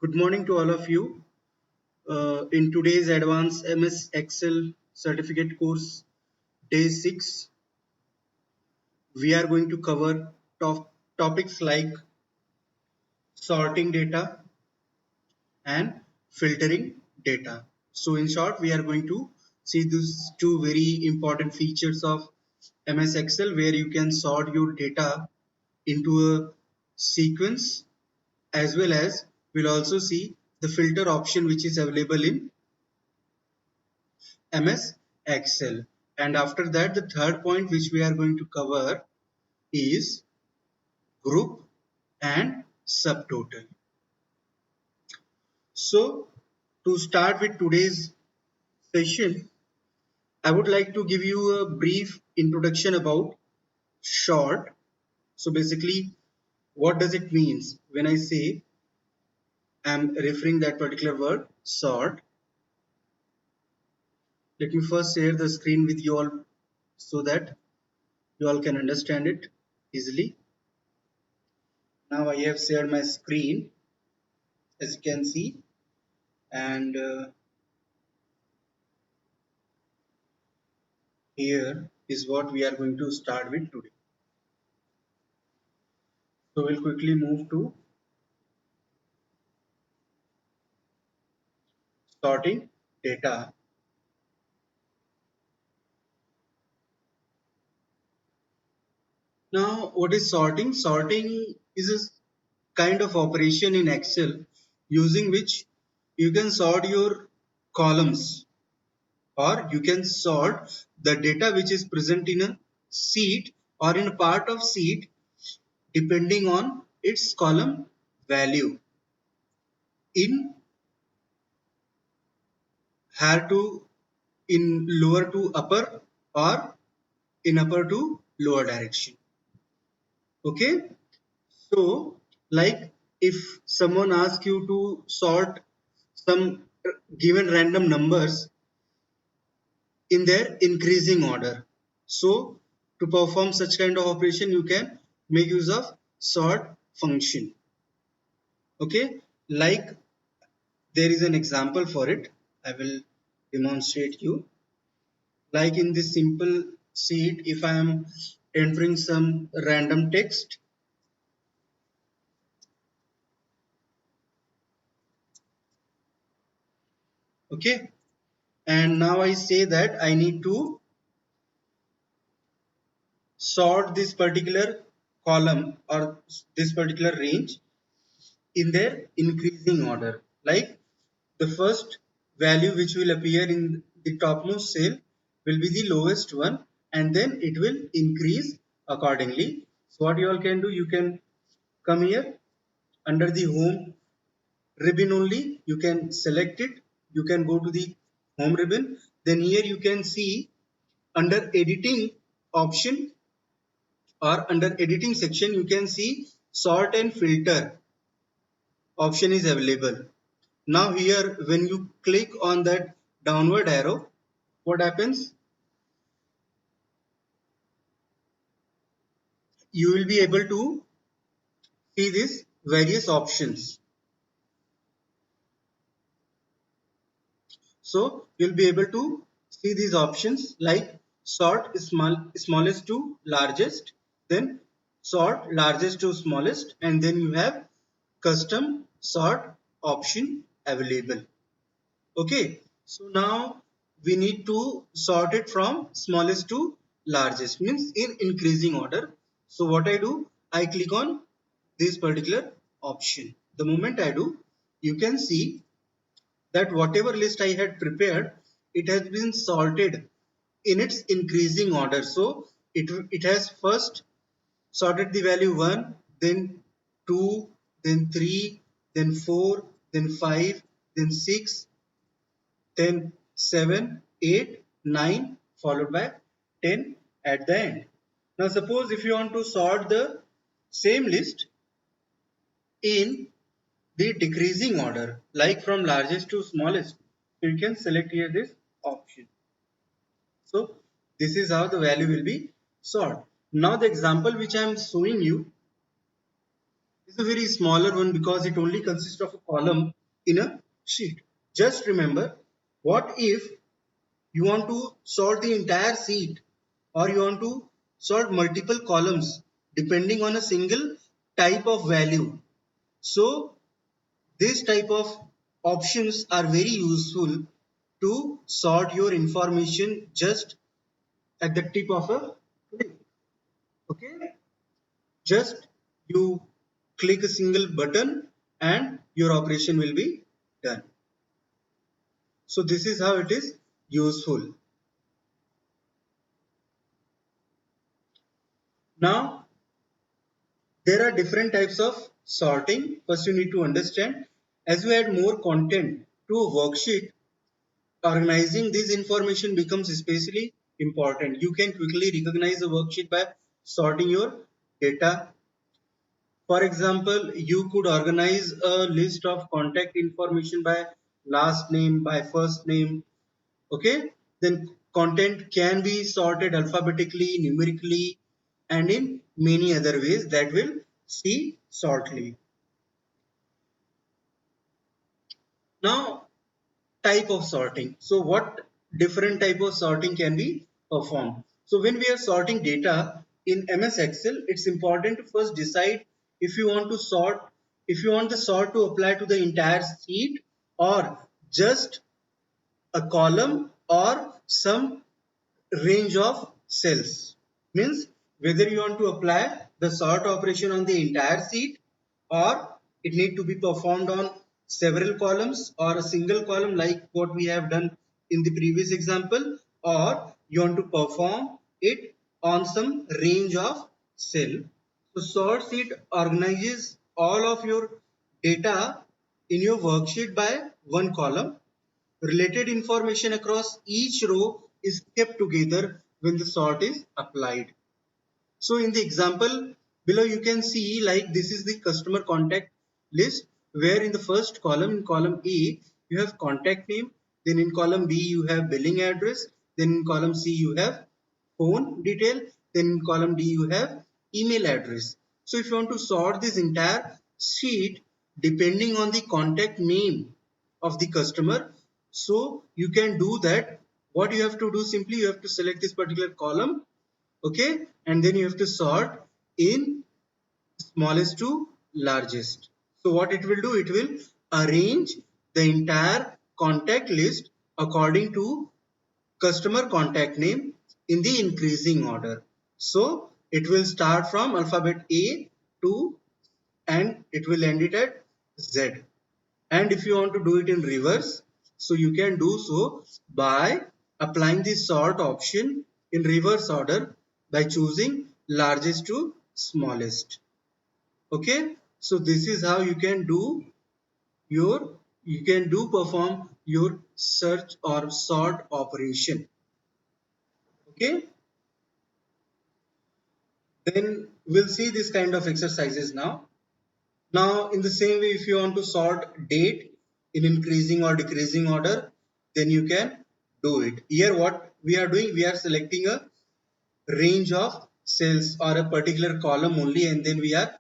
Good morning to all of you. In today's Advanced MS Excel Certificate course, day 6, we are going to cover topics like sorting data and filtering data. So, in short, we are going to see these two very important features of MS Excel where you can sort your data into a sequence, as well as we'll also see the filter option which is available in MS Excel. And after that, the third point which we are going to cover is group and subtotal. So, to start with today's session, I would like to give you a brief introduction about sort. So, basically, what does it mean when I say I'm referring that particular word sort? Let me first share the screen with you all so that you all can understand it easily. Now I have shared my screen, as you can see, and here is what we are going to start with today. So we'll quickly move to sorting data. Now, what is sorting? Sorting is a kind of operation in Excel using which you can sort your columns, or you can sort the data which is present in a sheet or in a part of sheet depending on its column value in higher to in lower to upper, or in upper to lower direction. Okay, so like if someone asks you to sort some given random numbers in their increasing order, so to perform such kind of operation you can make use of sort function. Okay, like there is an example for it. I will demonstrate you. Like in this simple sheet, if I am entering some random text, okay, and now I say that I need to sort this particular column or this particular range in their increasing order. Like the first value which will appear in the topmost cell will be the lowest one, and then it will increase accordingly. So what you all can do, you can come here under the home ribbon only, you can select it, you can go to the home ribbon, then here you can see under editing option, or under editing section you can see sort and filter option is available. Now here when you click on that downward arrow, what happens, you will be able to see these various options. So you'll be able to see these options like sort smallest to largest, then sort largest to smallest, and then you have custom sort option available. Okay, so now we need to sort it from smallest to largest, means in increasing order. So what I do, I click on this particular option. The moment I do, you can see that whatever list I had prepared, it has been sorted in its increasing order. So it has first sorted the value 1, then 2, then 3, then 4, then 5, then 6, then 7, 8, 9, followed by 10 at the end. Now suppose if you want to sort the same list in the decreasing order, like from largest to smallest, you can select here this option. So this is how the value will be sorted. Now the example which I am showing you is a very smaller one because it only consists of a column in a sheet. Just remember, what if you want to sort the entire sheet or you want to sort multiple columns depending on a single type of value. So this type of options are very useful to sort your information just at the tip of a click. Okay, just you click a single button and your operation will be done. So this is how it is useful. Now there are different types of sorting. First you need to understand, as you add more content to a worksheet, organizing this information becomes especially important. You can quickly recognize a worksheet by sorting your data. For example, you could organize a list of contact information by last name, by first name. Okay, then content can be sorted alphabetically, numerically, and in many other ways that we'll see shortly. Now, type of sorting. So what different type of sorting can be performed? So when we are sorting data in MS Excel, it's important to first decide if you want to sort, if you want the sort to apply to the entire sheet or just a column or some range of cells. Means whether you want to apply the sort operation on the entire sheet or it need to be performed on several columns or a single column like what we have done in the previous example, or you want to perform it on some range of cell. So sort sheet organizes all of your data in your worksheet by one column. Related information across each row is kept together when the sort is applied. So in the example below you can see like this is the customer contact list, where in the first column, in column A, you have contact name, then in column B you have billing address, then in column C you have phone detail, then in column D you have email address. So if you want to sort this entire sheet depending on the contact name of the customer, so you can do that. What you have to do, simply you have to select this particular column, okay, and then you have to sort in smallest to largest. So what it will do, it will arrange the entire contact list according to customer contact name in the increasing order. So it will start from alphabet A to, and it will end it at Z. And if you want to do it in reverse, so you can do so by applying the sort option in reverse order by choosing largest to smallest. Okay, so this is how you can do your, you can do perform your search or sort operation. Okay, then we'll see this kind of exercises now. Now, in the same way, if you want to sort date in increasing or decreasing order, then you can do it. Here, what we are doing, we are selecting a range of cells or a particular column only, and then we are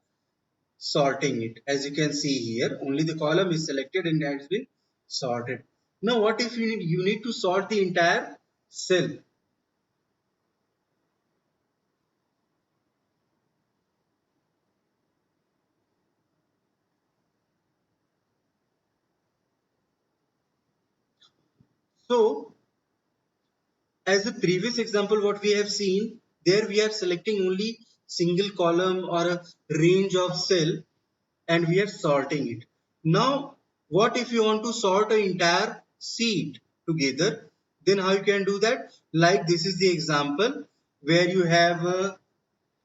sorting it. As you can see here, only the column is selected and has been sorted. Now, what if you need to sort the entire cell? So, as the previous example what we have seen, there we are selecting only single column or a range of cell and we are sorting it. Now what if you want to sort an entire sheet together, then how you can do that? Like this is the example where you have a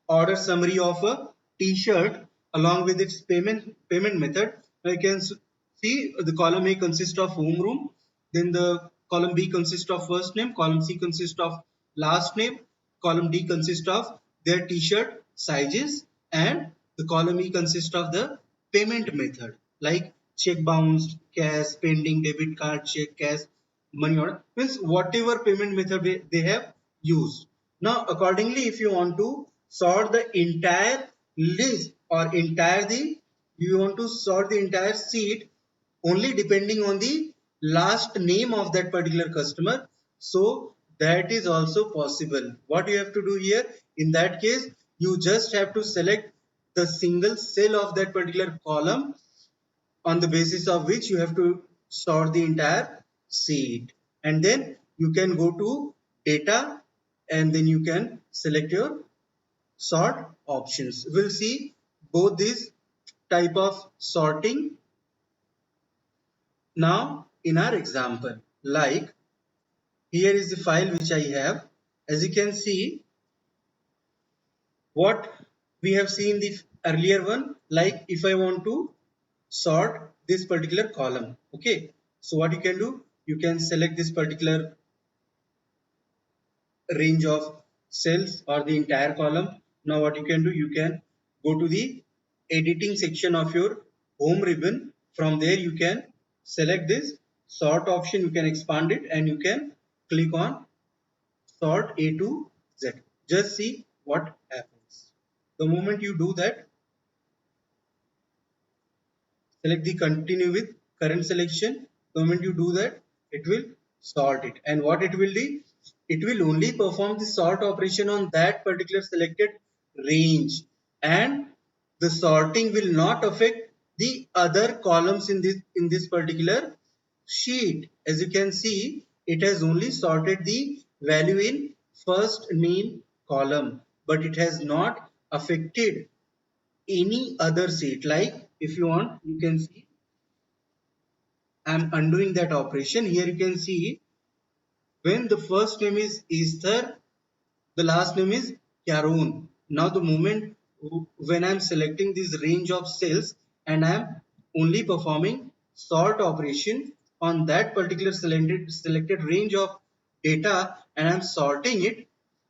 order summary of a t-shirt along with its payment method. Now you can see the column A consists of home room, then the column B consists of first name, column C consists of last name, column D consists of their t-shirt sizes, and the column E consists of the payment method like check bounced, cash, pending, debit card, check, cash, money order, means whatever payment method they have used. Now accordingly, if you want to sort the entire list or entire the you want to sort the entire seed only depending on the last name of that particular customer. So that is also possible. What you have to do here, in that case, you just have to select the single cell of that particular column on the basis of which you have to sort the entire seed, and then you can go to data and then you can select your sort options. We'll see both these type of sorting now in our example. Like, here is the file which I have. As you can see, what we have seen the earlier one, like if I want to sort this particular column, okay, so what you can do, you can select this particular range of cells or the entire column. Now what you can do, you can go to the editing section of your home ribbon. From there you can select this sort option, you can expand it and you can click on sort A to Z. Just see what happens. The moment you do that, select the continue with current selection. The moment you do that, it will sort it, and what it will do, it will only perform the sort operation on that particular selected range, and the sorting will not affect the other columns in this particular sheet. As you can see, it has only sorted the value in first name column, but it has not affected any other seat. Like if you want, you can see I'm undoing that operation. Here you can see when the first name is Esther, the last name is Yaron. Now the moment when I'm selecting this range of cells and I'm only performing sort operation on that particular selected range of data and I'm sorting it.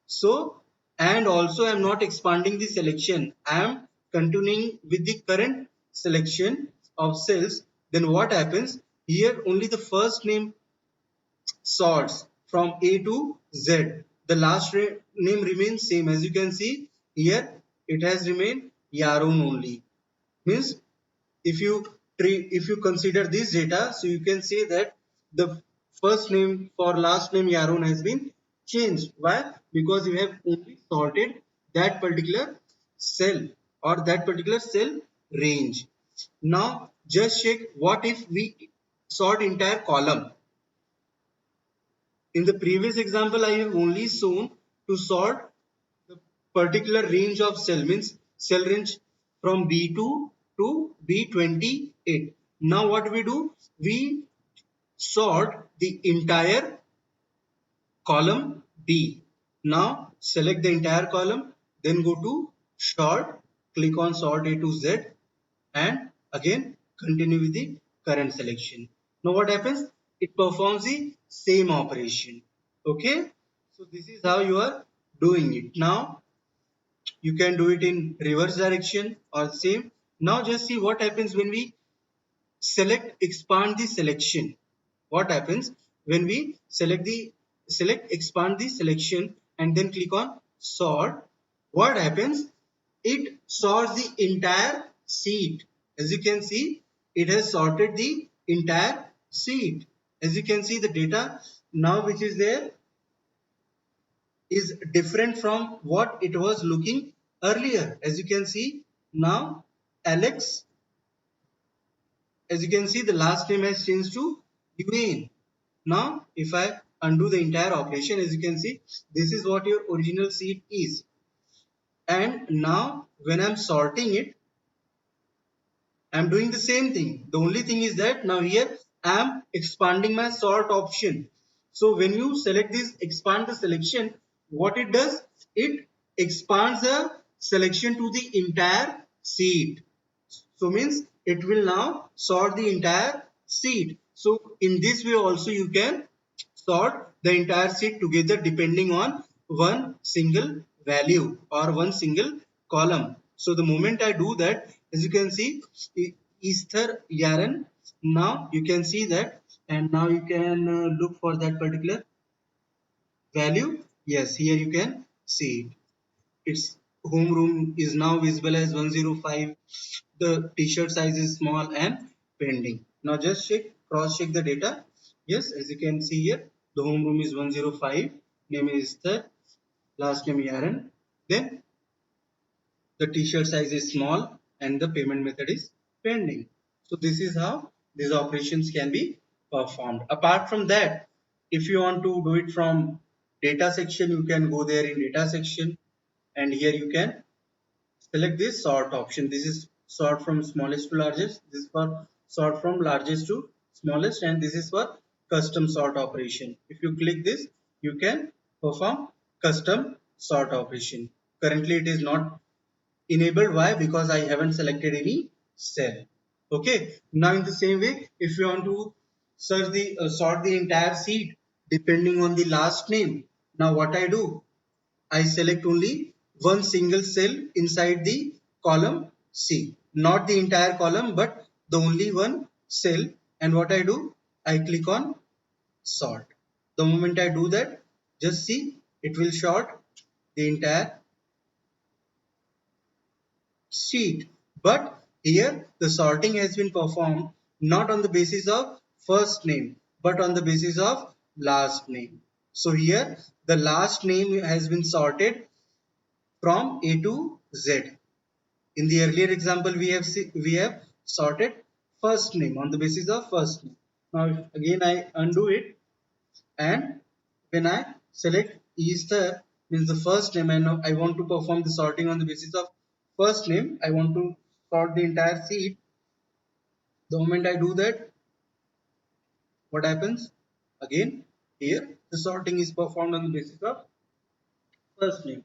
So, and also I'm not expanding the selection. I am continuing with the current selection of cells. Then what happens? Here only the first name sorts from A to Z. The last name remains same. As you can see here, it has remained Yaron only. Means if you consider this data, so you can say that the first name for last name Yaron has been changed. Why? Because you have only sorted that particular cell or that particular cell range. Now just check, what if we sort entire column? In the previous example, I have only shown to sort the particular range of cell, means cell range from B2 to B28. Now what we do? We sort the entire column B. Now select the entire column, then go to sort, click on sort A to Z and again continue with the current selection. Now what happens? It performs the same operation. Okay, so this is how you are doing it. Now you can do it in reverse direction or same. Now just see what happens when we expand the selection. What happens when we expand the selection and then click on sort? What happens? It sorts the entire seat. As you can see, it has sorted the entire seat. As you can see, the data now which is there is different from what it was looking earlier. As you can see now, Alex, as you can see, the last name has changed to Duane. Now if I undo the entire operation, as you can see, this is what your original seed is, and now when I'm sorting it, I'm doing the same thing. The only thing is that now here I'm expanding my sort option. So when you select this expand the selection, what it does, it expands the selection to the entire seed. So means it will now sort the entire seed. So in this way also you can sort the entire seed together depending on one single value or one single column. So the moment I do that, as you can see, Easter Yaron, now you can see that, and now you can look for that particular value. Yes, here you can see it. It's home room is now visible as 105. The t-shirt size is small and pending. Now just check, cross check the data. Yes, as you can see here, the home room is 105. Name is the last name Aaron. Then the t-shirt size is small and the payment method is pending. So this is how these operations can be performed. Apart from that, if you want to do it from data section, you can go there in data section, and here you can select this sort option. This is sort from smallest to largest. This is for sort from largest to smallest, and this is for custom sort operation. If you click this, you can perform custom sort operation. Currently it is not enabled. Why? Because I haven't selected any cell. Okay, now in the same way, if you want to search the sort the entire seed depending on the last name, now what I do, I select only one single cell inside the column C, not the entire column but the only one cell. And what I do, I click on sort. The moment I do that, just see, it will sort the entire sheet. But here the sorting has been performed not on the basis of first name but on the basis of last name. So here the last name has been sorted from A to Z. In the earlier example we have sorted first name on the basis of first name. Now if again I undo it, and when I select Easter means the first name, and I want to perform the sorting on the basis of first name, I want to sort the entire seed. The moment I do that, what happens? Again, here the sorting is performed on the basis of first name.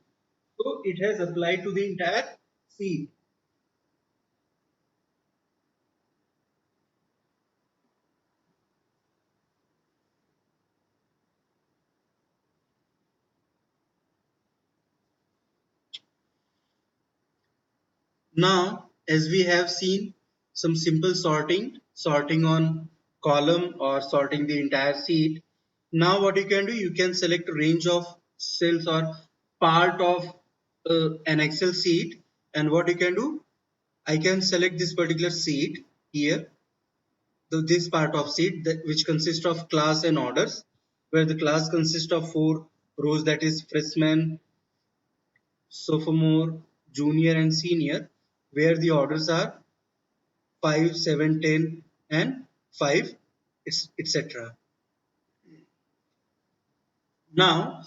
So it has applied to the entire seed. Now, as we have seen some simple sorting, sorting on column or sorting the entire sheet. Now what you can do, you can select a range of cells or part of an Excel sheet, and what you can do, I can select this particular sheet here, this part of sheet that, which consists of class and orders, where the class consists of 4 rows, that is freshman, sophomore, junior and senior, where the orders are 5, 7, 10, and 5, etc. Now,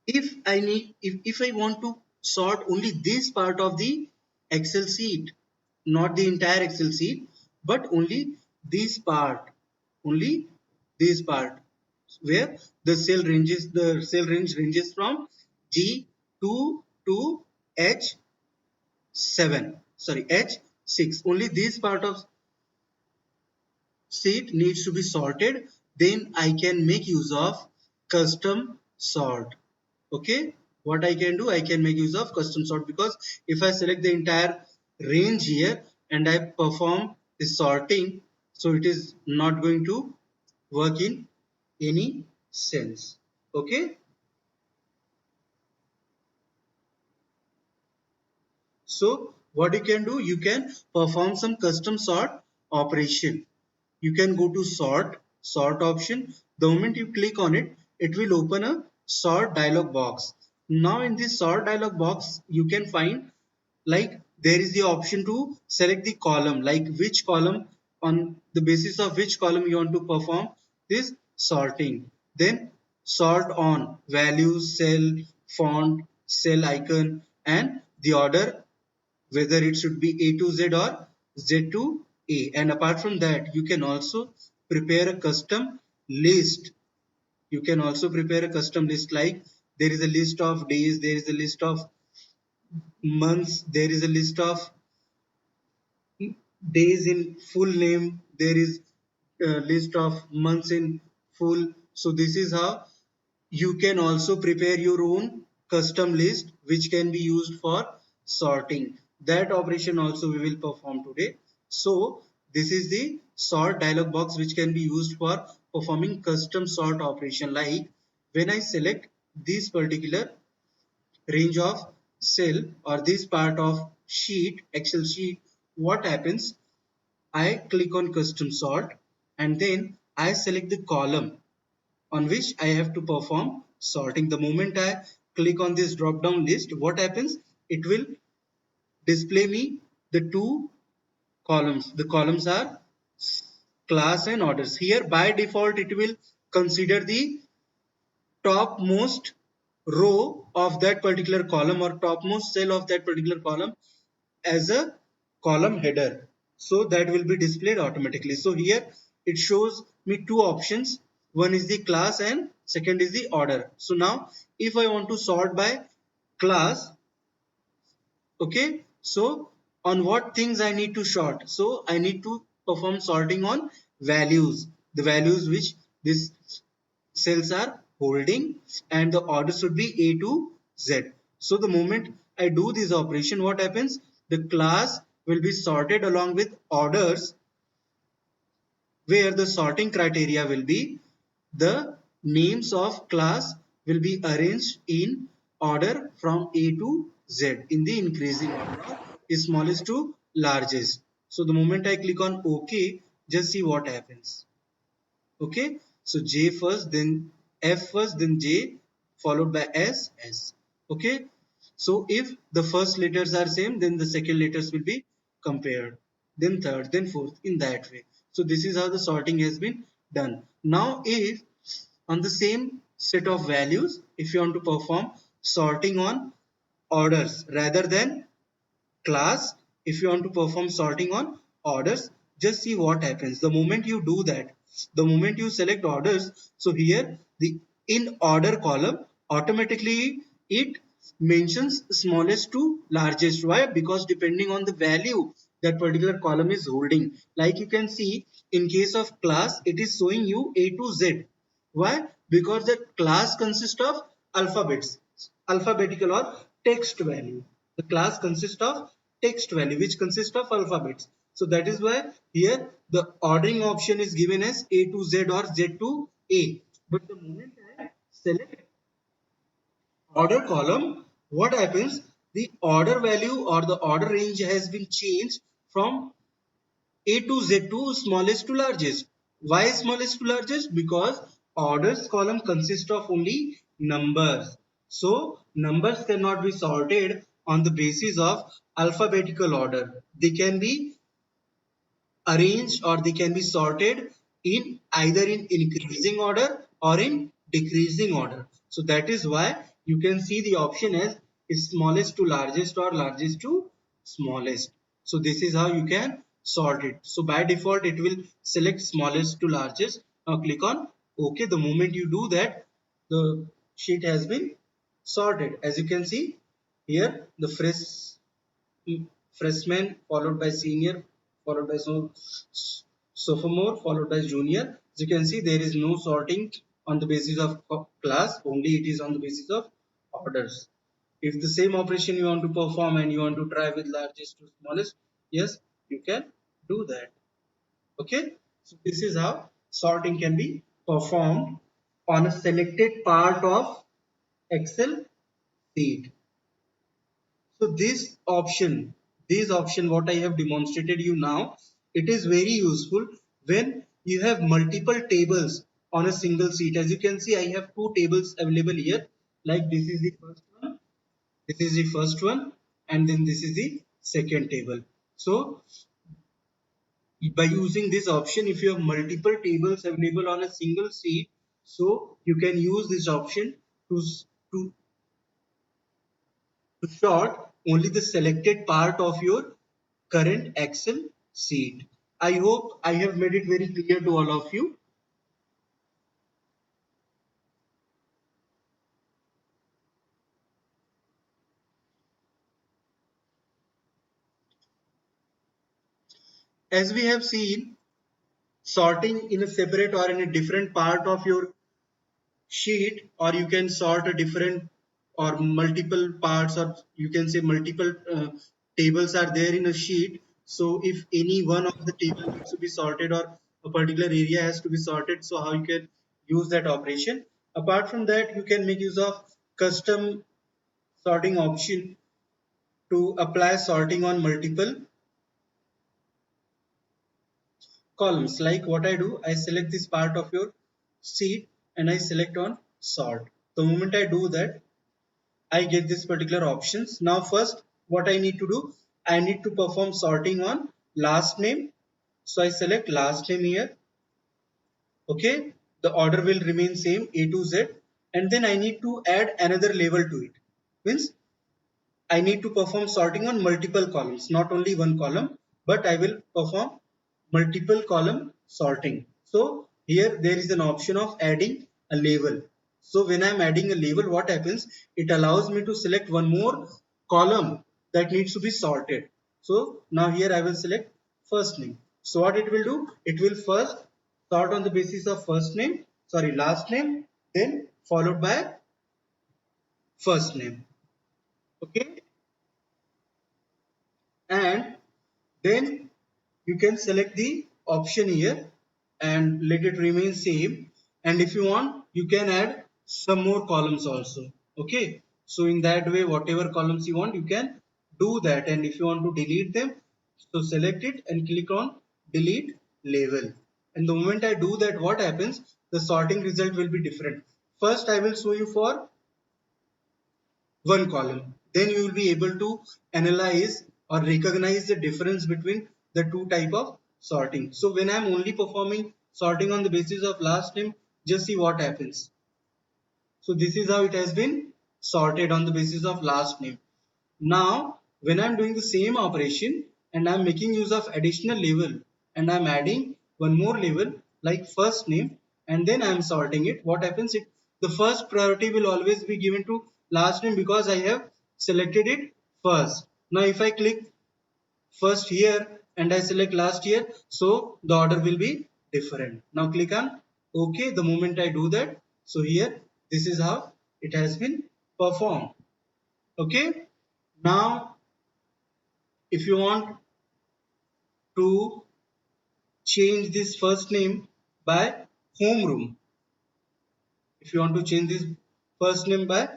if I want to sort only this part of the Excel sheet, not the entire Excel sheet, but only this part, where the cell range ranges from G2 to H7, sorry, H6. Only this part of sheet needs to be sorted, then I can make use of custom sort. Okay, what I can do, I can make use of custom sort, because if I select the entire range here and I perform the sorting, so it is not going to work in any sense. Okay, so what you can do, you can perform some custom sort operation. You can go to sort option. The moment you click on it, it will open a sort dialog box. Now in this sort dialog box, you can find, like, there is the option to select the column, like which column, on the basis of which column you want to perform this sorting. Then sort on values, cell, font, cell icon, and the order, whether it should be A to Z or Z to A. And apart from that, you can also prepare a custom list. You can also prepare a custom list, like there is a list of days, there is a list of months, there is a list of days in full name, there is a list of months in full. So this is how you can also prepare your own custom list which can be used for sorting. That operation also we will perform today. So this is the sort dialog box which can be used for performing custom sort operation. Like when I select this particular range of cell or this part of sheet, Excel sheet, what happens? I click on custom sort and then I select the column on which I have to perform sorting. The moment I click on this drop down list, what happens? It will display me the two columns. The columns are class and orders. Here by default it will consider the topmost row of that particular column or topmost cell of that particular column as a column header. So that will be displayed automatically. So here it shows me two options. One is the class and second is the order. So now if I want to sort by class, okay, so on what things I need to sort? So I need to perform sorting on values, the values which these cells are holding, and the order should be A to Z. So the moment I do this operation, what happens? The class will be sorted along with orders, where the sorting criteria will be the names of class will be arranged in order from A to Z in the increasing order, smallest to largest. So the moment I click on OK, just see what happens. Okay, so J first, then F first, then J, followed by S. Okay, so if the first letters are same, then the second letters will be compared, then third, then fourth, in that way. So this is how the sorting has been done. Now if on the same set of values, if you want to perform sorting on orders rather than class, if you want to perform sorting on orders, just see what happens. The moment you do that, the moment you select orders, so here the in order column automatically it mentions smallest to largest. Why? Because depending on the value that particular column is holding, like you can see in case of class, it is showing you A to Z. Why? Because the class consists of alphabets, alphabetical or text value. The class consists of text value which consists of alphabets. So that is why here the ordering option is given as A to Z or Z to A. But the moment I select order column, what happens? The order value or the order range has been changed from A to Z to smallest to largest. Why smallest to largest? Because orders column consists of only numbers. So numbers cannot be sorted on the basis of alphabetical order. They can be arranged or they can be sorted in either in increasing order or in decreasing order. So that is why you can see the option as smallest to largest or largest to smallest. So this is how you can sort it. So by default it will select smallest to largest. Now click on OK. The moment you do that, the sheet has been sorted. As you can see here, the freshman followed by senior followed by sophomore followed by junior. As you can see, there is no sorting on the basis of class, only it is on the basis of orders. If the same operation you want to perform and you want to try with largest to smallest, yes, you can do that. Okay, so this is how sorting can be performed on a selected part of Excel sheet. So this option what I have demonstrated you now, it is very useful when you have multiple tables on a single sheet. As you can see, I have two tables available here. Like this is the first one, this is the first one, and then this is the second table. So by using this option, if you have multiple tables available on a single sheet, so you can use this option to to to sort only the selected part of your current Excel sheet. I hope I have made it very clear to all of you. As we have seen, sorting in a separate or in a different part of your sheet, or you can sort a different or multiple parts, or you can say multiple tables are there in a sheet. So if any one of the table needs to be sorted or a particular area has to be sorted, so how you can use that operation? Apart from that, you can make use of custom sorting option. to apply sorting on multiple columns. Like what I do, I select this part of your sheet and I select on sort. The moment I do that, I get this particular options. Now first what I need to do, I need to perform sorting on last name. So I select last name here. Okay, the order will remain same A to Z, and then I need to add another label to it. Means I need to perform sorting on multiple columns, not only one column, but I will perform multiple column sorting. So here there is an option of adding a label. So when I am adding a label, what happens? It allows me to select one more column that needs to be sorted. So now here I will select first name. So what it will do? It will first sort on the basis of last name, then followed by first name. Okay, and then you can select the option here and let it remain same, and if you want you can add some more columns also. Okay, so in that way whatever columns you want you can do that, and if you want to delete them, so select it and click on delete label, and the moment I do that, what happens, the sorting result will be different. First I will show you for one column, then you will be able to analyze or recognize the difference between the two type of sorting. So when I'm only performing sorting on the basis of last name, just see what happens. So this is how it has been sorted on the basis of last name. Now when I'm doing the same operation and I'm making use of additional label and I'm adding one more label like first name, and then I'm sorting it, what happens, it the first priority will always be given to last name because I have selected it first. Now if I click first here and I select last here, so the order will be different. Now click on OK the moment I do that. So here this is how it has been performed. Okay, now if you want to change this first name by homeroom, if you want to change this first name by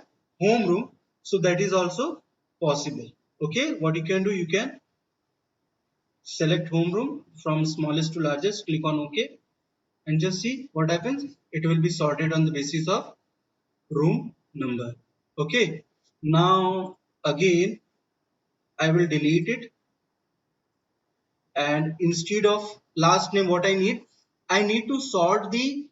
homeroom, so that is also possible. Okay, what you can do, you can select homeroom from smallest to largest, click on OK, and just see what happens. It will be sorted on the basis of room number. Okay, now again I will delete it, and instead of last name what I need to sort the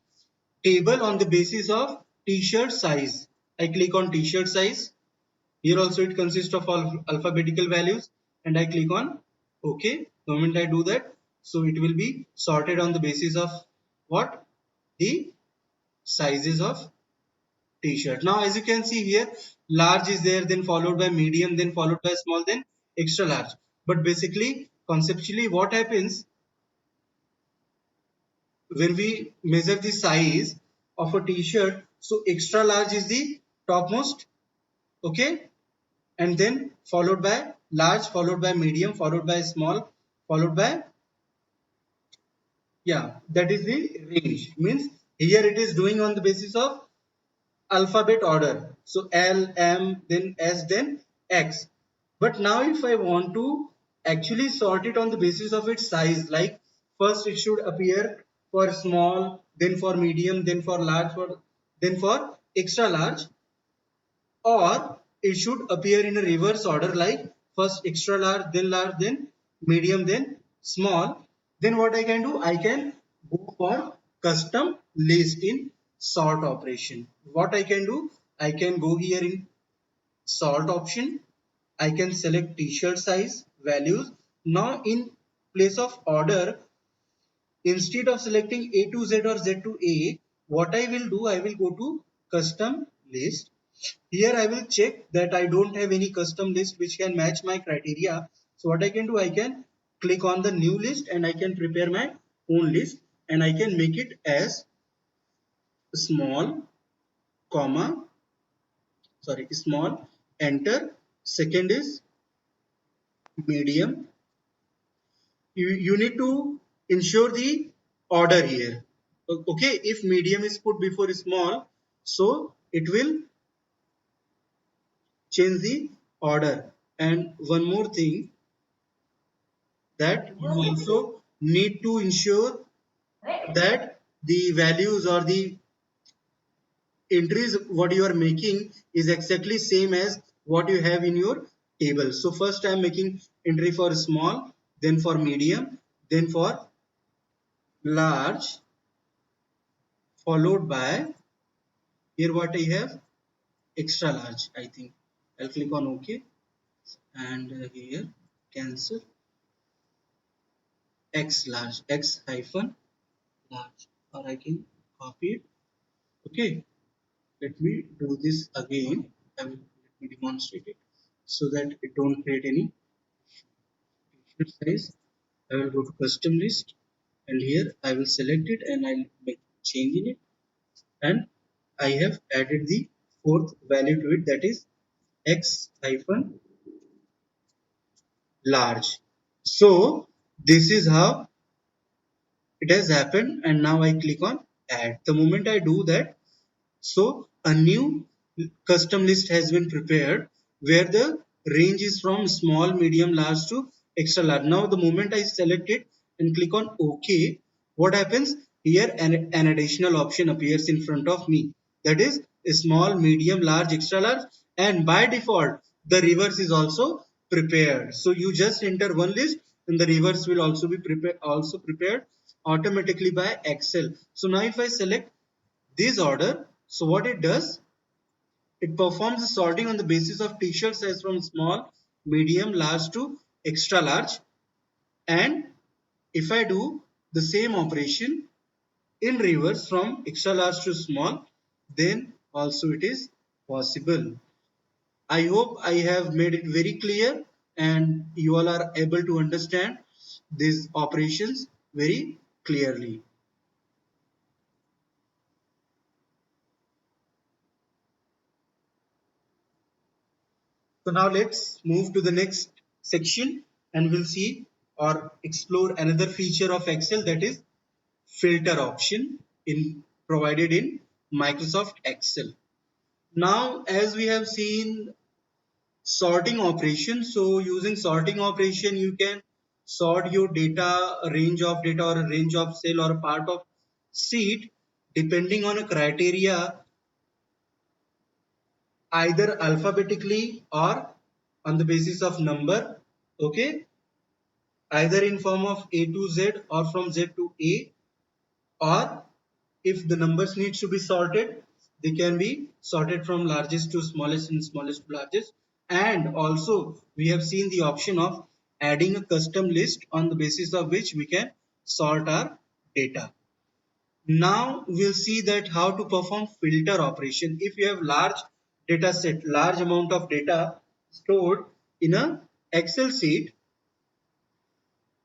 table on the basis of t-shirt size. I click on t-shirt size. Here also it consists of all alphabetical values, and I click on OK. The moment I do that, so it will be sorted on the basis of what? The sizes of t-shirt. Now as you can see here, large is there, then followed by medium, then followed by small, then extra large. But basically conceptually what happens, when we measure the size of a t-shirt, so extra large is the topmost, okay, and then followed by large, followed by medium, followed by small, followed by, yeah, that is the range. Means here it is doing on the basis of alphabet order, so L, M, then S, then X. But now if I want to actually sort it on the basis of its size, like first it should appear for small, then for medium, then for large, then for extra large, or it should appear in a reverse order, like first extra large, then medium, then small. Then what I can do, I can go for custom list in sort operation. What I can do, I can go here in sort option, I can select t-shirt size values. Now in place of order, instead of selecting A to Z or Z to A, what I will do, I will go to custom list. Here I will check that I don't have any custom list which can match my criteria. So what I can do, I can click on the new list and I can prepare my own list, and I can make it as small, comma, small, enter, second is medium. You need to ensure the order here. Okay, if medium is put before small, so it will change the order, And one more thing, that you also need to ensure that the values or the entries what you are making is exactly same as what you have in your table. So first I am making entry for small, then for medium, then for large, followed by here what I have, extra large. I think I'll click on OK, and here cancel X large, X hyphen large, or I can copy it. Okay, let me do this again. Let me demonstrate it so that it don't create any size. I will go to custom list, and here I will select it and I'll make change in it, and I have added the fourth value to it, that is X hyphen large. So this is how it has happened, and now I click on add. The moment I do that, so a new custom list has been prepared where the range is from small, medium, large to extra large. Now the moment I select it and click on OK, what happens? Here an additional option appears in front of me, that is small, medium, large, extra large, and by default the reverse is also prepared. So you just enter one list and the reverse will also be prepared automatically by Excel. So now if I select this order, so what it does, it performs the sorting on the basis of t-shirt size from small, medium, large to extra large. And if I do the same operation in reverse from extra large to small, then also it is possible. I hope I have made it very clear and you all are able to understand these operations very clearly. So now let's move to the next section and we'll see or explore another feature of Excel, that is filter option provided in Microsoft Excel. Now as we have seen sorting operation, so using sorting operation you can sort your data, a range of data or a range of cell or a part of sheet depending on a criteria, either alphabetically or on the basis of number. Okay, either in form of A to Z or from Z to A, or if the numbers needs to be sorted, they can be sorted from largest to smallest and smallest to largest. And also we have seen the option of adding a custom list on the basis of which we can sort our data. Now we'll see that how to perform filter operation. If you have large data set, large amount of data stored in a Excel sheet,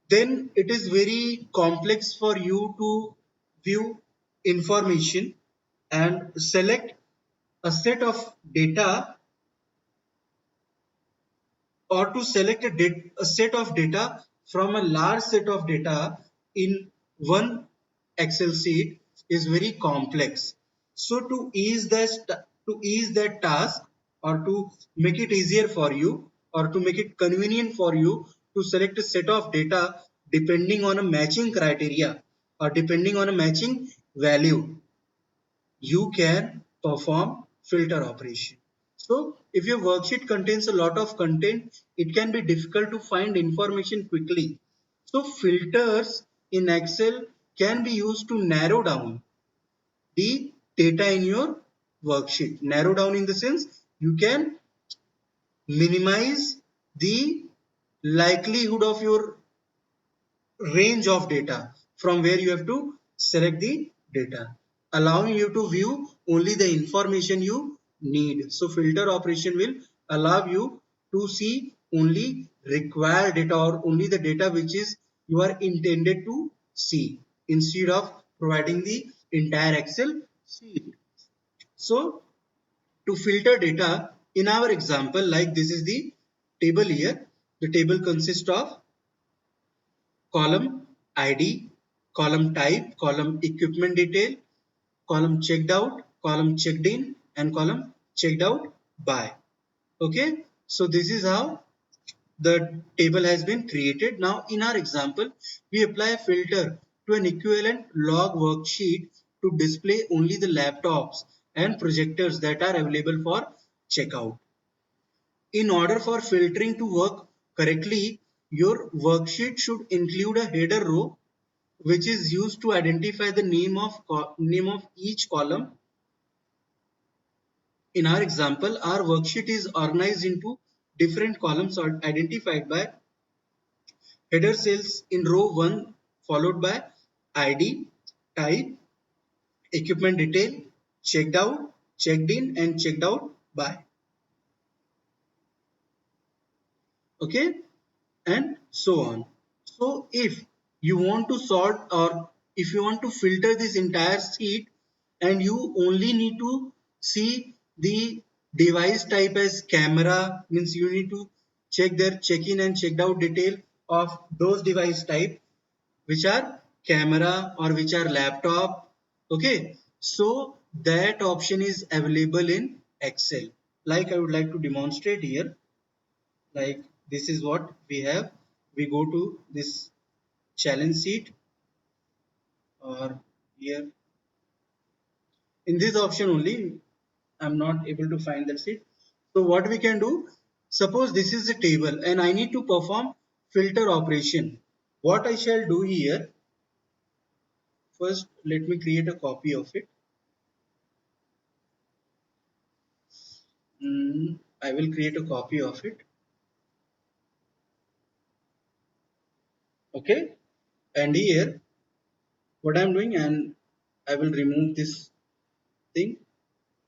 then it is very complex for you to view information and select a set of data, or to select a set of data from a large set of data in one Excel sheet is very complex. So to ease that task, or to make it easier for you, or to make it convenient for you to select a set of data depending on a matching criteria or depending on a matching value, you can perform filter operation. So if your worksheet contains a lot of content, it can be difficult to find information quickly. So filters in Excel can be used to narrow down the data in your worksheet. Narrow down in the sense you can minimize the likelihood of your range of data from where you have to select the data, allowing you to view only the information you need. So filter operation will allow you to see only required data, or only the data which is you are intended to see, instead of providing the entire Excel sheet. So to filter data, in our example, like this is the table here, the table consists of column ID, column type, column equipment detail, column checked out, column checked in, and column checked out by. Okay, so this is how the table has been created. Now in our example, we apply a filter to an equivalent log worksheet to display only the laptops and projectors that are available for checkout. In order for filtering to work correctly, your worksheet should include a header row which is used to identify the name of each column. In our example, our worksheet is organized into different columns identified by header cells in row 1 followed by ID, type, equipment detail, checked out, checked in and checked out by. Okay, and so on. So if you want to sort or if you want to filter this entire sheet and you only need to see the device type as camera, means you need to check their check-in and checked out detail of those device type which are camera or which are laptop. Okay, so that option is available in Excel. Like I would like to demonstrate here. Like this is what we have. We go to this challenge sheet or here in this option only. I'm not able to find that sheet. So what we can do, suppose this is a table and I need to perform filter operation. What I shall do here, first let me create a copy of it. I will create a copy of it. Okay, and here what I'm doing, and I will remove this thing.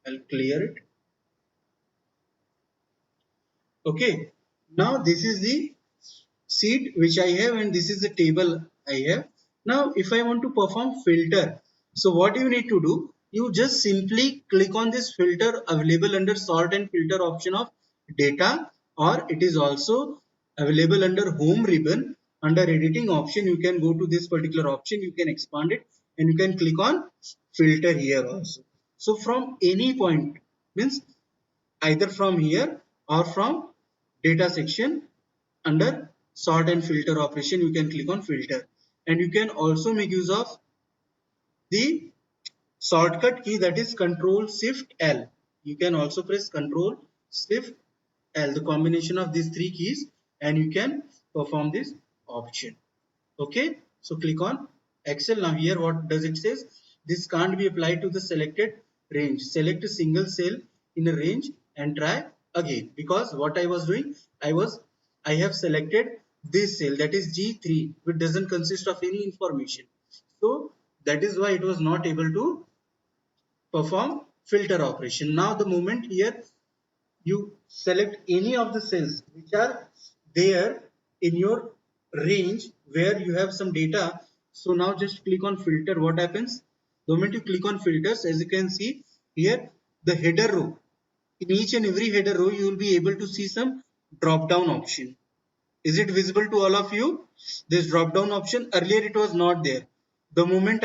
I'll clear it. Okay, now this is the sheet which I have and this is the table I have. Now if I want to perform filter, so what you need to do, you just simply click on this filter available under sort and filter option of data, or it is also available under home ribbon. Under editing option you can go to this particular option, you can expand it and you can click on filter here also. So from any point, means either from here or from data section, under sort and filter operation you can click on filter, and you can also make use of the shortcut key, that is Control Shift L. You can also press Control Shift L, the combination of these three keys, and you can perform this option. Okay, so click on Excel. Now here what does it says, this can't be applied to the selected range. Select a single cell in a range and try again, because what I was doing, I have selected this cell, that is G3, which doesn't consist of any information, so that is why it was not able to perform filter operation. Now the moment here you select any of the cells which are there in your range where you have some data, so now just click on filter. What happens, the moment you click on filters, as you can see here, the header row, in each and every header row you will be able to see some drop down option. Is it visible to all of you? This drop down option, earlier it was not there. The moment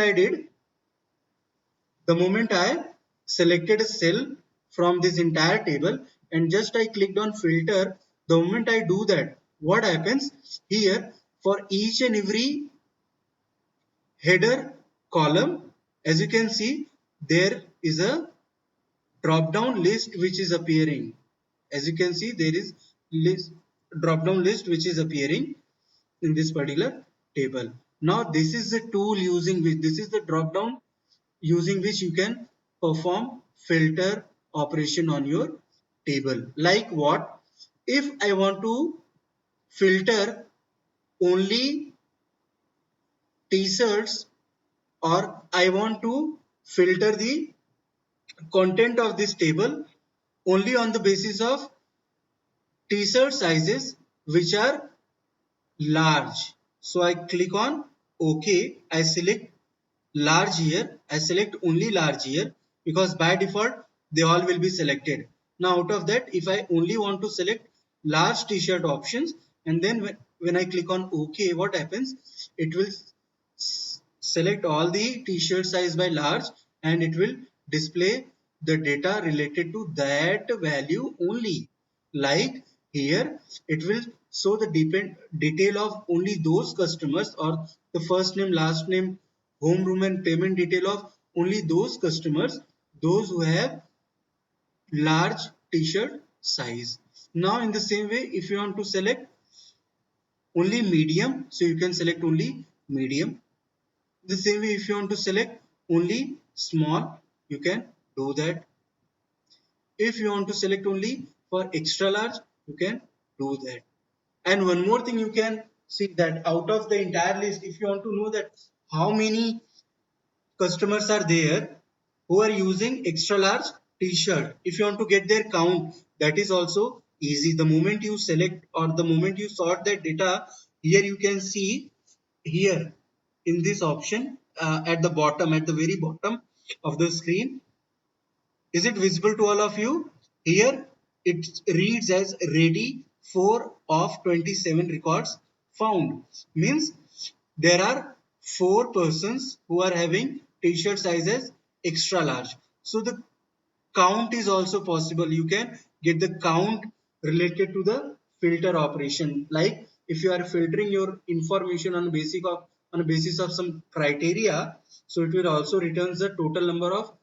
I selected a cell from this entire table and just I clicked on filter, the moment I do that, what happens here, for each and every header column, as you can see, there is a drop down list which is appearing. As you can see, there is list drop down list which is appearing in this particular table. Now this is the tool using which, this is the drop down using which you can perform filter operation on your table. Like what? If I want to filter only t-shirts, or I want to filter the content of this table only on the basis of t-shirt sizes which are large. So I click on OK. I select large here. I select only large here because by default they all will be selected. Now out of that, if I only want to select large t-shirt options, and then when I click on OK, what happens? It will select all the t-shirt size by large and it will display the data related to that value only. Like here, it will So the detail of only those customers, or the first name, last name, home room and payment detail of only those customers, those who have large t-shirt size. Now in the same way, if you want to select only medium, so you can select only medium. The same way, if you want to select only small, you can do that. If you want to select only for extra large, you can do that. And one more thing, you can see that out of the entire list, if you want to know that how many customers are there who are using extra large t-shirt, if you want to get their count, that is also easy. The moment you select or the moment you sort that data, here you can see here in this option at the bottom, at the very bottom of the screen. Is it visible to all of you? Here it reads as ready 4 of 27 records found. Means there are 4 persons who are having t-shirt sizes extra large. So the count is also possible. You can get the count related to the filter operation. Like if you are filtering your information on a basis of some criteria, so it will also returns the total number of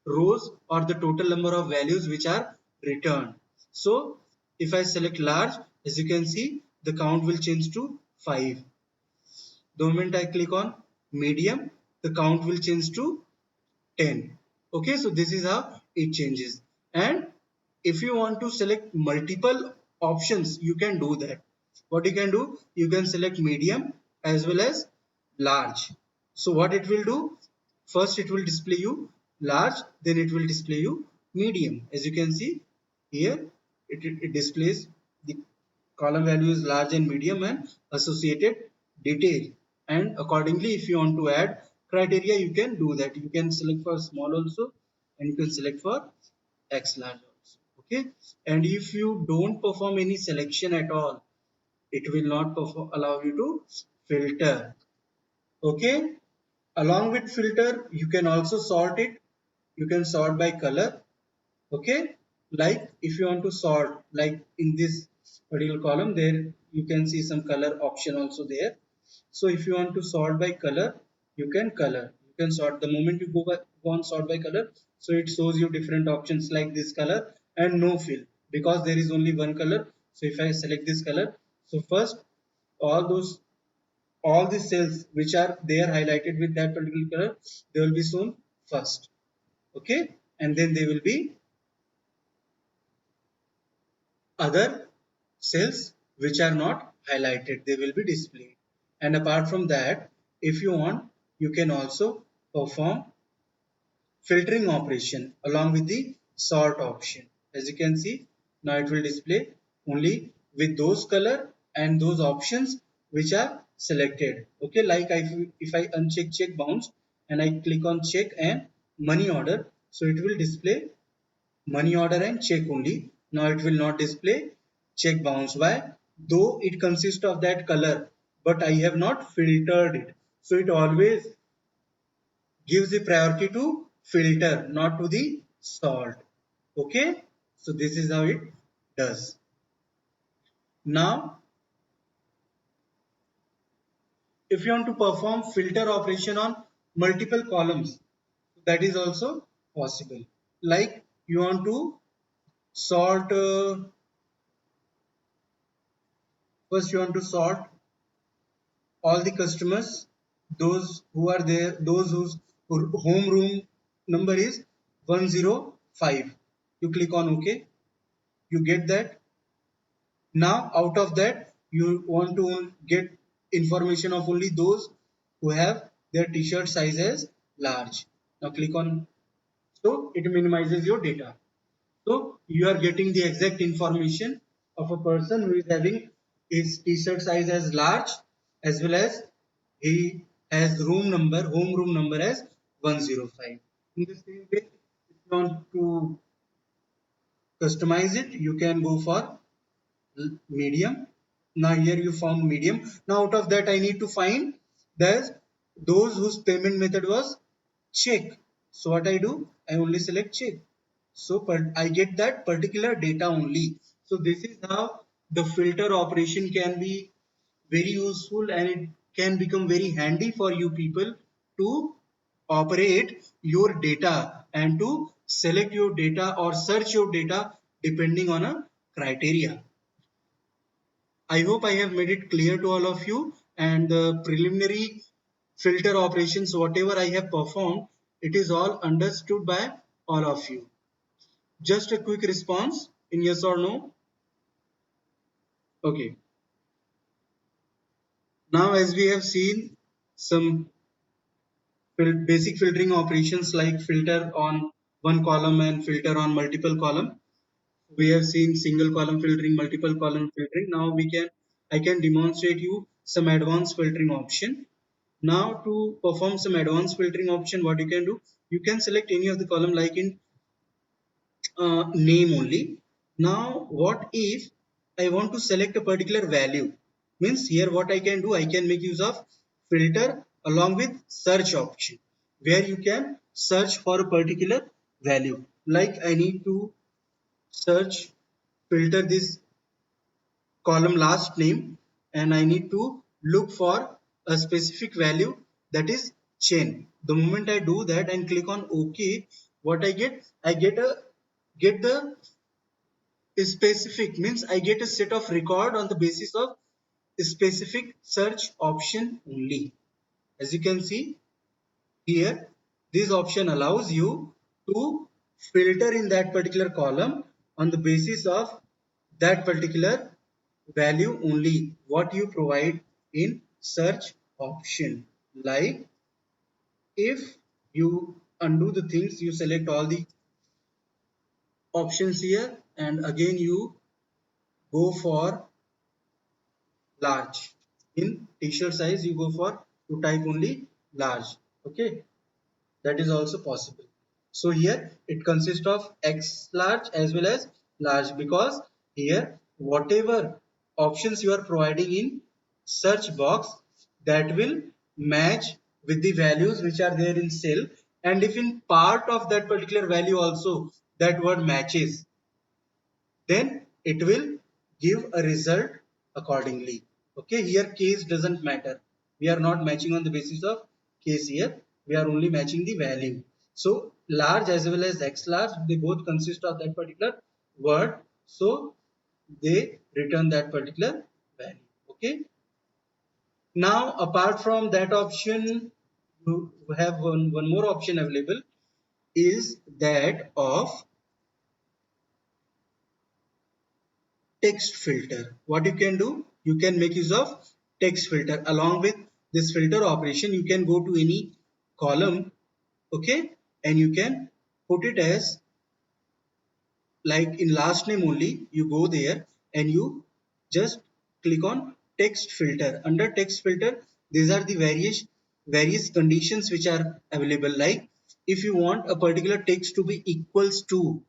rows or the total number of values which are returned. So if I select large, as you can see, the count will change to 5. The moment I click on medium, the count will change to 10. Okay, so this is how it changes. And if you want to select multiple options, you can do that. What you can do, you can select medium as well as large. So what it will do, first it will display you large, then it will display you medium. As you can see here, it displays the column value is large and medium and associated detail. And accordingly, if you want to add criteria, you can do that. You can select for small also, and you can select for x large also. Okay, and if you don't perform any selection at all, it will not allow you to filter. Okay, along with filter, you can also sort it. You can sort by color. Okay, like if you want to sort, like in this particular column, there you can see some color option also there. So if you want to sort by color, you can sort. The moment you go on sort by color, so it shows you different options like this color and no fill, because there is only one color. So if I select this color, so first all those all the cells which are there highlighted with that particular color, they will be shown first. Okay, and then they will be other cells which are not highlighted, they will be displayed. And apart from that, if you want, you can also perform filtering operation along with the sort option. As you can see, now it will display only with those color and those options which are selected. Okay, like if I uncheck check bounce and I click on check and money order, so it will display money order and check only. Now it will not display check bounce. Why? Though it consists of that color, but I have not filtered it. So it always gives the priority to filter, not to the sort. Okay, so this is how it does. Now if you want to perform filter operation on multiple columns, that is also possible. Like you want to sort first you want to sort all the customers, those who are there, those whose home room number is 105. You click on OK, you get that. Now out of that, you want to get information of only those who have their t-shirt size as large. Now click on, so it minimizes your data. So you are getting the exact information of a person who is having his t-shirt size as large, as well as he has home room number as 105. In the same way, if you want to customize it, you can go for medium. Now here you found medium. Now out of that, I need to find there's those whose payment method was check. So what I do, I only select check. So I get that particular data only. So this is how the filter operation can be very useful and it can become very handy for you people to operate your data and to select your data or search your data depending on a criteria. I hope I have made it clear to all of you, and the preliminary filter operations whatever I have performed, it is all understood by all of you. Just a quick response in yes or no. Okay. Now as we have seen some basic filtering operations like filter on one column and filter on multiple column. We have seen single column filtering, multiple column filtering. Now I can demonstrate you some advanced filtering option. Now to perform some advanced filtering option, what you can do, you can select any of the column like in name only. Now what if I want to select a particular value? Means here what I can do, I can make use of filter along with search option where you can search for a particular value. Like I need to search filter this column last name and I need to look for a specific value, that is chain. The moment I do that and click on OK, what I get? I get the specific, means I get a set of record on the basis of specific search option only. As you can see here, this option allows you to filter in that particular column on the basis of that particular value only what you provide in search option. Like if you undo the things, you select all the options here and again you go for large. In t-shirt size you go for to type only large. Okay, that is also possible. So here it consists of X large as well as large, because here whatever options you are providing in search box, that will match with the values which are there in cell, and if in part of that particular value also that word matches, then it will give a result accordingly. Okay, here case doesn't matter. We are not matching on the basis of case here. We are only matching the value. So large as well as X large, they both consist of that particular word. So they return that particular value. Okay. Now apart from that option, you have one more option available, is that of text filter. What you can do, you can make use of text filter. Along with this filter operation, you can go to any column, okay, and you can put it as like in last name only. You go there and you just click on text filter. Under text filter, these are the various conditions which are available. Like if you want a particular text to be equals to,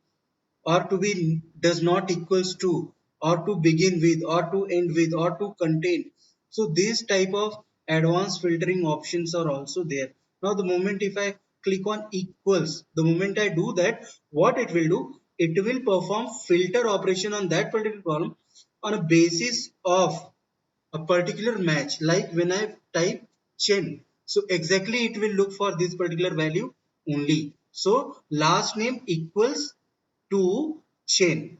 or to be does not equals to, or to begin with, or to end with, or to contain. So these type of advanced filtering options are also there. Now the moment if I click on equals, the moment I do that, what it will do, it will perform filter operation on that particular column on a basis of a particular match. Like when I type Chen, so exactly it will look for this particular value only. So last name equals to Chen.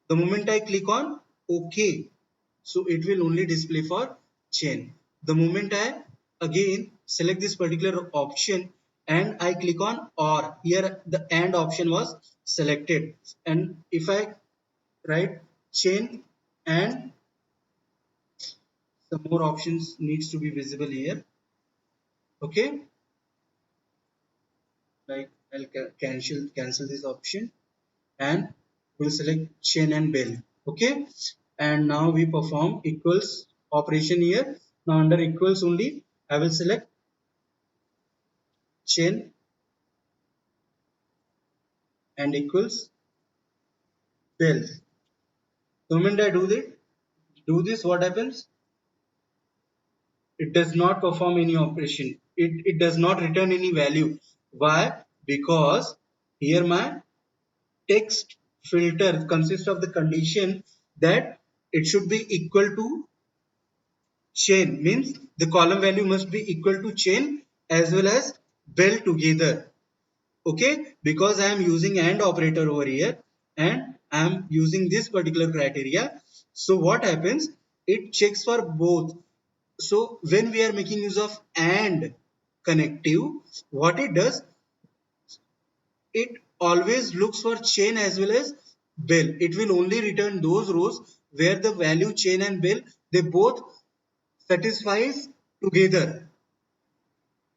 The moment I click on OK, so it will only display for Chen. The moment I again select this particular option and I click on OR, here the AND option was selected, and if I write Chen and some more options needs to be visible here. Okay, like I'll cancel this option and we'll select chain and bell. Okay, and now we perform equals operation here. Now under equals only I will select chain and equals bell. The moment I do this, what happens? It does not perform any operation. It does not return any value. Why? Because here my text filter consists of the condition that it should be equal to chain, means the column value must be equal to chain as well as bell together. Okay, because I am using AND operator over here and I am using this particular criteria. So what happens? It checks for both. So when we are making use of AND connective, what it does, it always looks for chain as well as bell. It will only return those rows where the value chain and bell, they both satisfies together.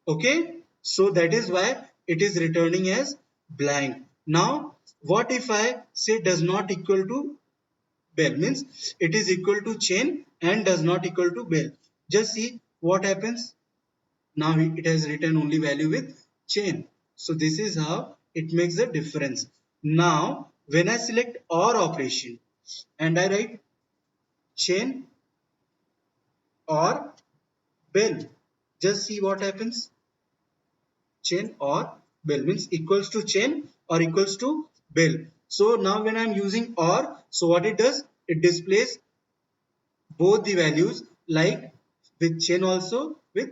Okay, so that is why it is returning as blank. Now what if I say does not equal to bell, means it is equal to chain and does not equal to bell. Just see what happens. Now it has written only value with chain. So this is how it makes a difference. Now when I select OR operation and I write chain or bell, just see what happens. Chain or bell, means equals to chain or equals to bell. So now when I'm using OR, so what it does, it displays both the values, like with chain also, with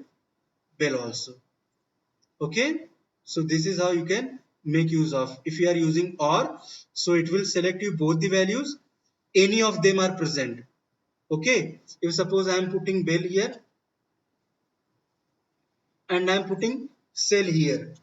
bell also. Okay, so this is how you can make use of. If you are using OR, so it will select you both the values, any of them are present. Okay, if suppose I am putting bell here and I am putting cell here,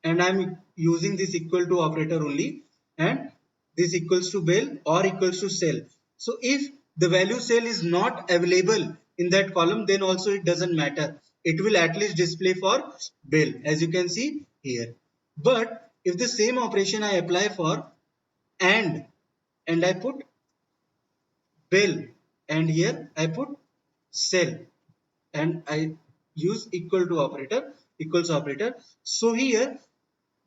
and I'm using this equal to operator only, and this equals to bell or equals to cell. So if the value cell is not available in that column, then also it doesn't matter. It will at least display for bell, as you can see here. But if the same operation I apply for and I put bell, and here I put cell, and I use equal to operator, equals operator. So here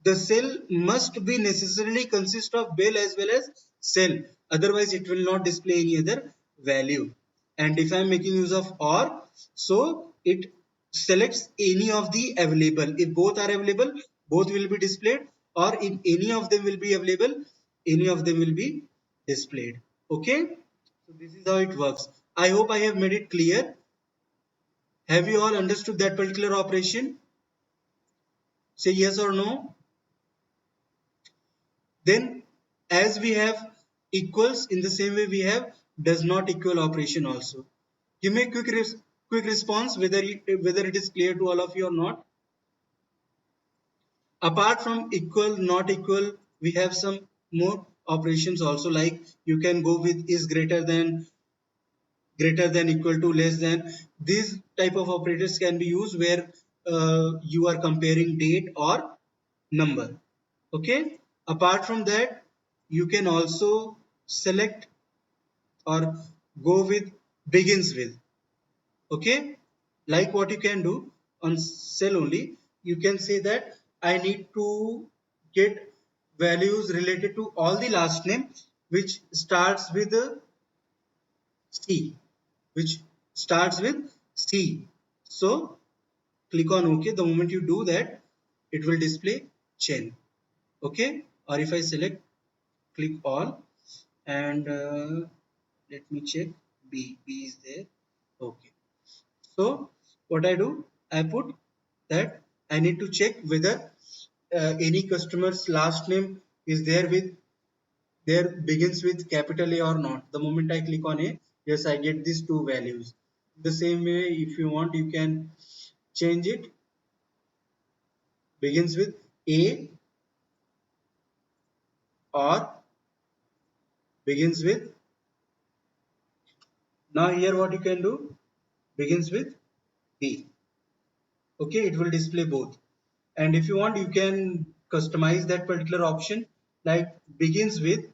the cell must be necessarily consist of bell as well as cell, otherwise it will not display any other value. And if I am making use of OR, so it selects any of the available. If both are available, both will be displayed, or if any of them will be available, any of them will be displayed. Okay, so this is how it works. I hope I have made it clear. Have you all understood that particular operation? Say yes or no. Then as we have equals, in the same way we have does not equal operation also. Give me a quick response whether it is clear to all of you or not. Apart from equal, not equal, we have some more operations also, like you can go with is greater than, equal to, less than. These type of operators can be used where you are comparing date or number. Okay, apart from that, you can also select or go with begins with. Okay, like what you can do on cell only, you can say that I need to get values related to all the last name which starts with a C, which starts with C. So click on OK. The moment you do that, it will display chain. Okay, or if I select click all, and let me check, B is there. Okay, so what I do, I put that I need to check whether any customer's last name is there with, there begins with capital A or not. The moment I click on A, yes, I get these two values. The same way, if you want, you can change it, begins with A or begins with, now here what you can do, begins with B. Okay, it will display both. And if you want, you can customize that particular option, like begins with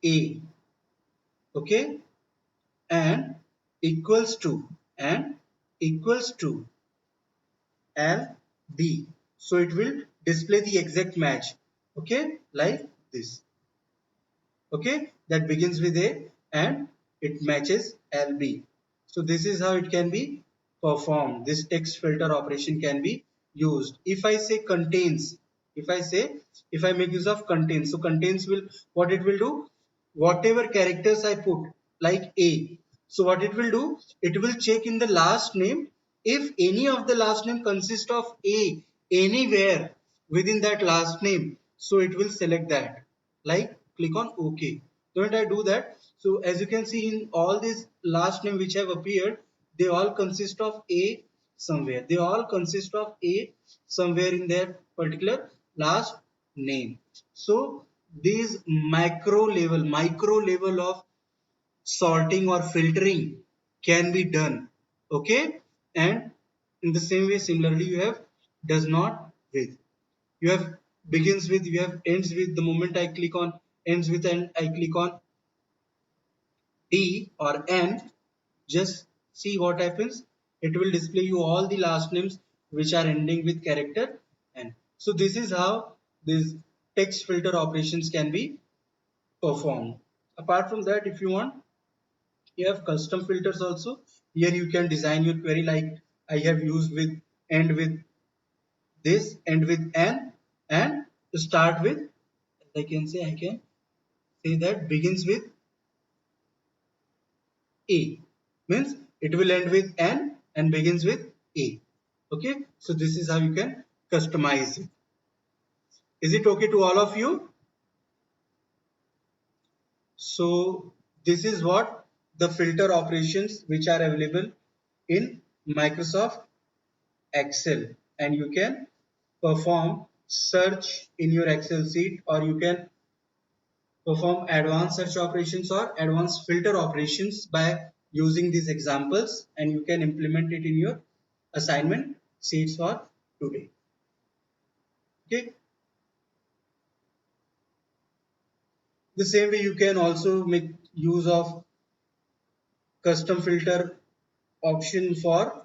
A, okay, and equals to, and equals to LB. So it will display the exact match. Okay, like this. Okay, that begins with A and it matches LB. So this is how it can be performed. This text filter operation can be used. If I say contains, if I say, if I make use of contains, so contains will, what it will do, whatever characters I put, like A. So what it will do, it will check in the last name if any of the last name consists of A anywhere within that last name. So it will select that. Like click on OK. Don't I do that? So as you can see in all these last name which have appeared, they all consist of A somewhere. They all consist of A somewhere in their particular last name. So these micro level of sorting or filtering can be done. Okay, and in the same way, similarly, you have does not with. You have begins with, you have ends with. The moment I click on ends with and I click on D or N, just see what happens. It will display you all the last names which are ending with character N. So this is how these text filter operations can be performed. Apart from that, if you want, you have custom filters also. Here you can design your query like I have used with end with this, end with N, and start with, I can say that begins with A, means it will end with N and begins with A. Okay, so this is how you can customize it. Is it okay to all of you? So this is what the filter operations which are available in Microsoft Excel, and you can perform search in your Excel sheet, or you can perform advanced search operations or advanced filter operations by using these examples, and you can implement it in your assignment sheets for today. Okay, the same way you can also make use of custom filter option for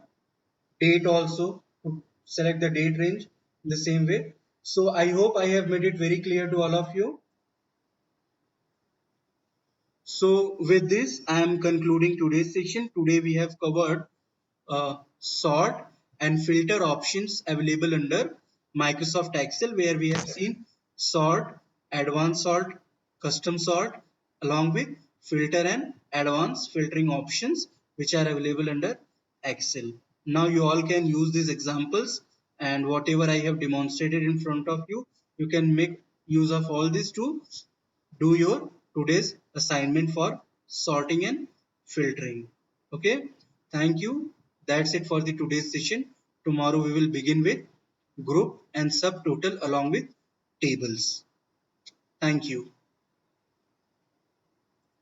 date also, to select the date range in the same way. So I hope I have made it very clear to all of you. So with this, I am concluding today's session. Today we have covered sort and filter options available under Microsoft Excel, where we have seen sort, advanced sort, custom sort, along with filter and advanced filtering options which are available under Excel. Now you all can use these examples, and whatever I have demonstrated in front of you, you can make use of all these to do your today's assignment for sorting and filtering. Okay, thank you. That's it for the today's session. Tomorrow we will begin with group and subtotal along with tables. Thank you.